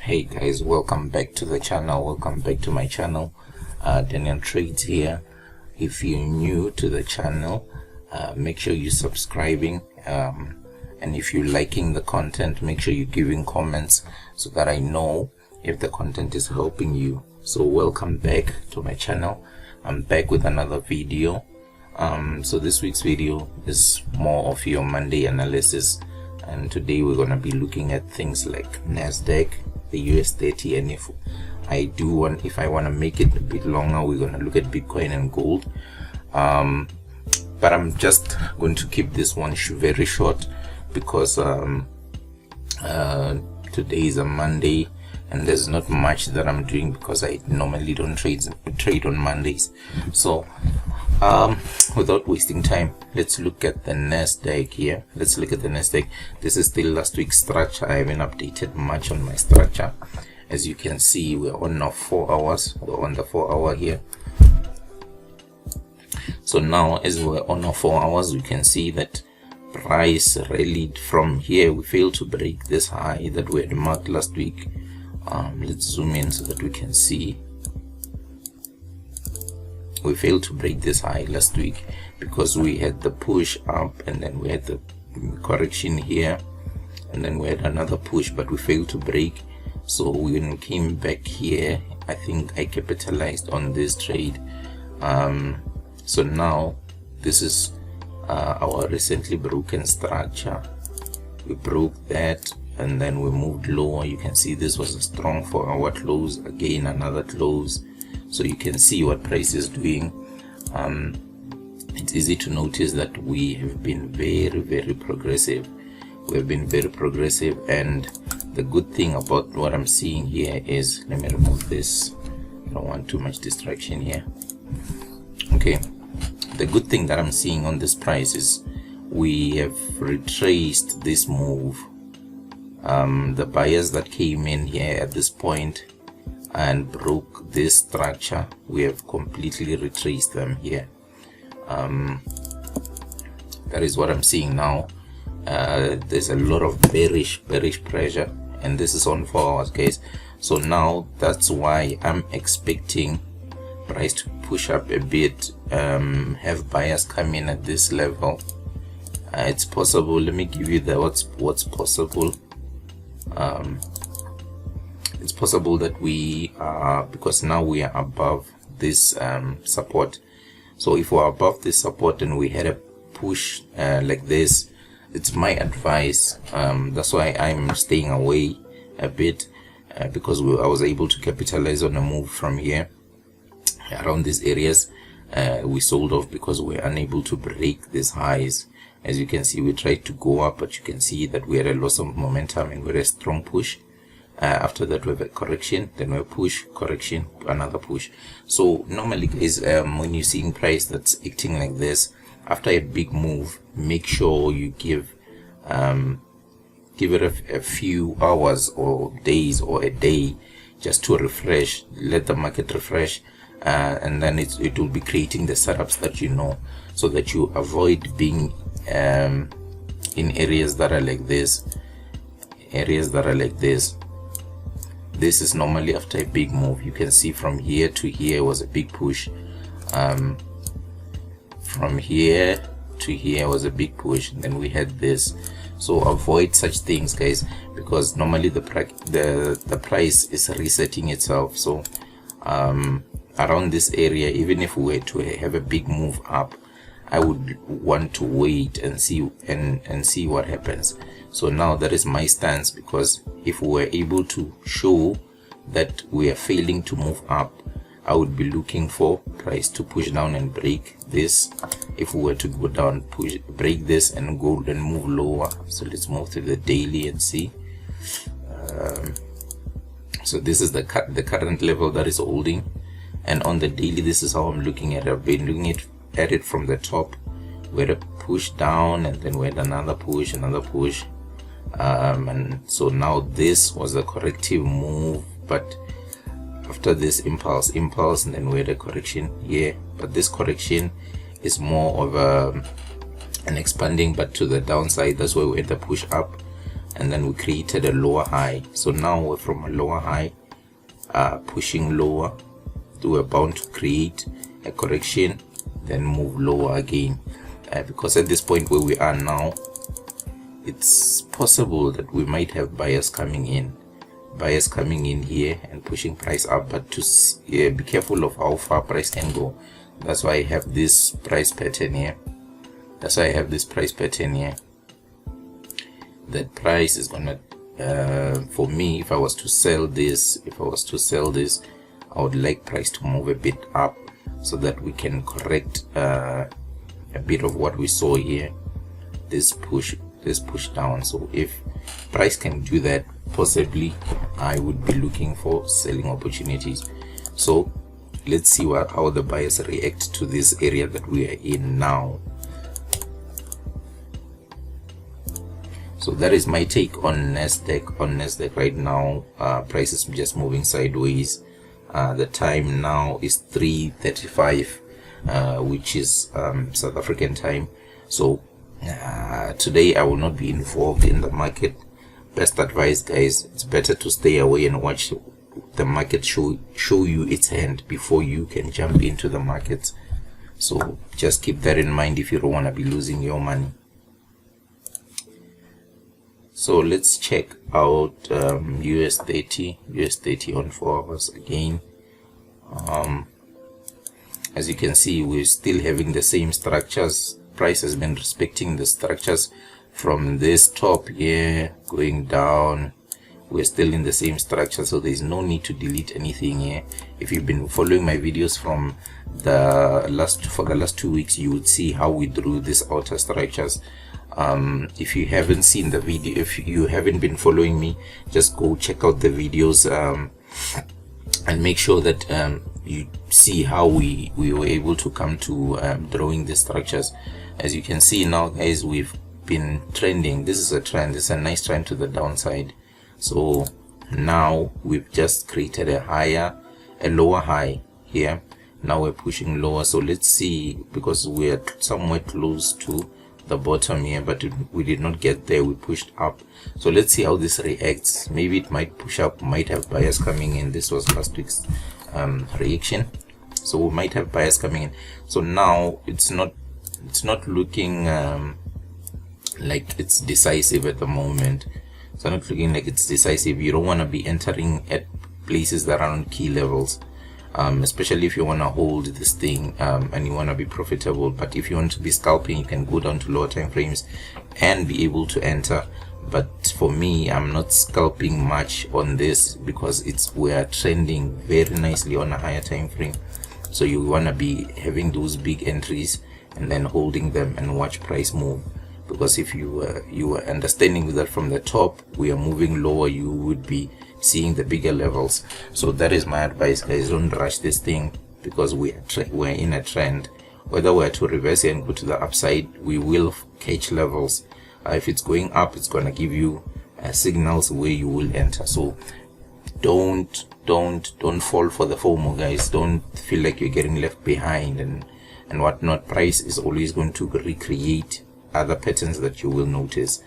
Hey guys, welcome back to the channel. Welcome back to my channel. Daniel Trades here. If you're new to the channel, make sure you're subscribing, and if you're liking the content, make sure you're giving comments so that I know if the content is helping you. So welcome back to my channel. I'm back with another video. So this week's video is more of your Monday analysis, and today we're going to be looking at things like Nasdaq, the US30, and if I want to make it a bit longer, we're going to look at Bitcoin and gold. But I'm just going to keep this one very short because today is a Monday and there's not much that I'm doing because I normally don't trade on Mondays. So without wasting time, let's look at the Nasdaq here. Let's look at the Nasdaq. This is still last week's structure. I haven't updated much on my structure. As you can see, we're on now 4 hours. We're on the 4 hour here. So now as we're on our 4 hours, we can see that price rallied from here. We failed to break this high that we had marked last week. Let's zoom in so that we can see. We failed to break this high last week because we had the push up and then we had the correction here and then we had another push, but we failed to break. So when we came back here, I think I capitalized on this trade. So now this is our recently broken structure. We broke that and then we moved lower. You can see this was a strong 4 hour close, again another close. So you can see what price is doing. It's easy to notice that we have been very progressive. We have been very progressive, and the good thing about what I'm seeing here is, let me remove this, I don't want too much distraction here. Okay, the good thing that I'm seeing on this price is we have retraced this move. The buyers that came in here at this point and broke this structure, we have completely retraced them here. That is what I'm seeing now. There's a lot of bearish pressure, and this is on 4 hours, guys. So now that's why I'm expecting price to push up a bit, have buyers come in at this level. It's possible. Let me give you the what's possible. It's possible that we are, because now we are above this support. So if we're above this support and we had a push like this, it's my advice. That's why I'm staying away a bit, because I was able to capitalize on a move from here around these areas. We sold off because we were unable to break these highs. As you can see, we tried to go up, but you can see that we had a loss of momentum and we had a strong push. After that we have a correction, then we have push, correction, another push. So normally, guys, when you're seeing price that's acting like this after a big move, make sure you give it a few hours or days or a day just to refresh, let the market refresh, and then it will be creating the setups that you know, so that you avoid being in areas that are like this. This is normally after a big move. You can see from here to here was a big push. From here to here was a big push, and then we had this. So avoid such things, guys, because normally the price is resetting itself. So around this area, even if we were to have a big move up, I would want to wait and see see what happens. So now that is my stance, because if we were able to show that we are failing to move up, I would be looking for price to push down and break this. If we were to go down, break this and go and move lower. So let's move to the daily and see. So this is the current level that is holding, and on the daily, this is how I'm looking at it. I've been looking at it from the top. We had a push down and then we had another push, and so now this was a corrective move, but after this impulse, and then we had a correction here, but this correction is more of an expanding but to the downside. That's why we had the push up, and then we created a lower high. So now we're from a lower high pushing lower. We're bound to create a correction, then move lower again, because at this point where we are now, it's possible that we might have buyers coming in here and pushing price up, but to be careful of how far price can go. That's why I have this price pattern here. That price is gonna for me, if I was to sell this, I would like price to move a bit up so that we can correct a bit of what we saw here, this push down. So if price can do that, possibly I would be looking for selling opportunities. So let's see how the buyers react to this area that we are in now. So that is my take on Nasdaq right now. Price is just moving sideways. The time now is 3:35, which is South African time. So today I will not be involved in the market. Best advice, guys, it's better to stay away and watch the market show you its hand before you can jump into the market. So just keep that in mind if you don't want to be losing your money. So let's check out US30 on 4 hours again. As you can see, we're still having the same structures. Price has been respecting the structures from this top here going down. We're still in the same structure, so there's no need to delete anything here. If you've been following my videos from the last 2 weeks, you would see how we drew these outer structures. If you haven't seen the video, if you haven't been following me, just go check out the videos and make sure that you see how we were able to come to drawing the structures. As you can see now, guys, we've been trending. This is a trend. This is a nice trend to the downside. So now we've just created a lower high here. Now we're pushing lower. So let's see, because we're somewhere close to the bottom here, but we did not get there. We pushed up. So let's see how this reacts. Maybe it might push up, might have buyers coming in. This was last week's reaction, so we might have buyers coming in. So now it's not looking like it's decisive at the moment. It's not looking like it's decisive. You don't want to be entering at places that are on key levels, especially if you want to hold this thing and you want to be profitable. But if you want to be scalping, you can go down to lower time frames and be able to enter. But for me, I'm not scalping much on this because we are trending very nicely on a higher time frame. So you want to be having those big entries and then holding them and watch price move. Because if you were understanding that from the top we are moving lower, you would be seeing the bigger levels. So that is my advice, guys. Don't rush this thing, because we're in a trend. Whether we're to reverse it and go to the upside, we will catch levels. If it's going up, it's going to give you signals where you will enter. So don't fall for the FOMO, guys. Don't feel like you're getting left behind and whatnot. Price is always going to recreate other patterns that you will notice.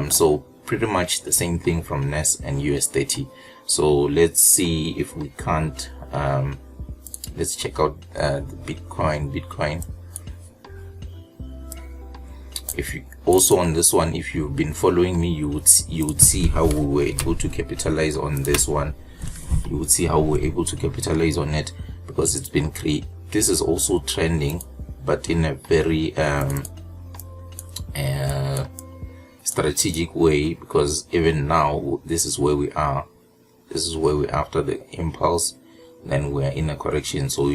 So pretty much the same thing from Nas and US30. So let's see if we can't let's check out the Bitcoin. If you also on this one, if you've been following me, you would see how we were able to capitalize on this one. You would see how we're able to capitalize on it, because it's been this is also trending, but in a very strategic way, because even now this is where we are. This is where we're after the impulse, then we're in a correction. So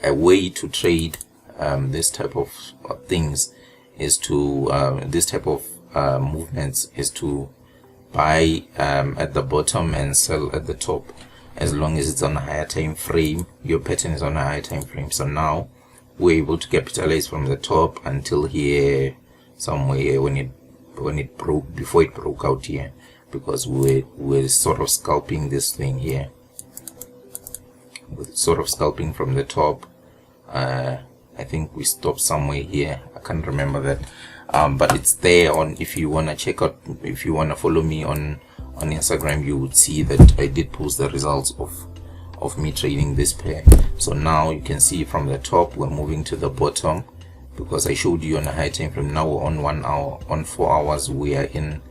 a way to trade this type of things is to this type of movements is to buy at the bottom and sell at the top, as long as it's on a higher time frame. Your pattern is on a higher time frame. So now we're able to capitalize from the top until here somewhere when it broke, before it broke out here, because we're sort of scalping this thing here. We're sort of scalping from the top. I think we stopped somewhere here. I can't remember that. but it's there on, if you want to check out, if you want to follow me on Instagram, you would see that I did post the results of me trading this pair. So now you can see from the top we're moving to the bottom, because I showed you on a high time frame. Now we're on 1 hour, on 4 hours we are in.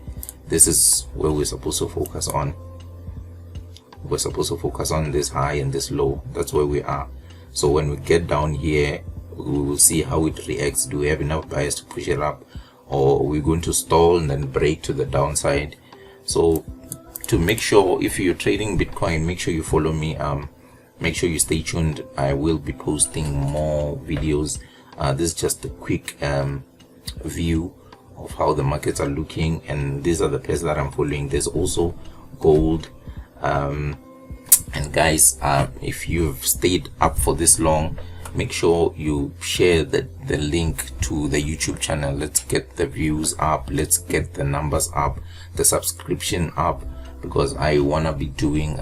This is where we're supposed to focus on. We're supposed to focus on this high and this low. That's where we are. So when we get down here, we will see how it reacts. Do we have enough buyers to push it up, or are we going to stall and then break to the downside? So to make sure, if you're trading Bitcoin, make sure you follow me. Make sure you stay tuned. I will be posting more videos. This is just a quick view of how the markets are looking, and these are the pairs that I'm following. There's also gold. And guys, if you've stayed up for this long, make sure you share the link to the YouTube channel. Let's get the views up, let's get the numbers up, the subscription up, because I want to be doing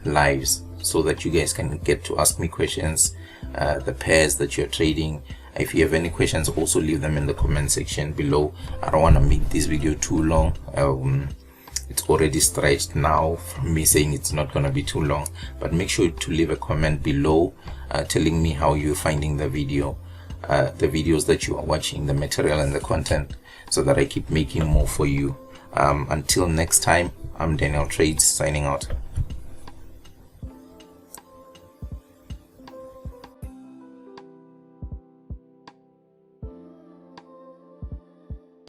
lives so that you guys can get to ask me questions, the pairs that you're trading. If you have any questions, also leave them in the comment section below. I don't want to make this video too long. It's already stretched now from me saying it's not going to be too long, but make sure to leave a comment below telling me how you're finding the video, the videos that you are watching, the material and the content, so that I keep making more for you. Until next time, I'm Daniel Trades signing out.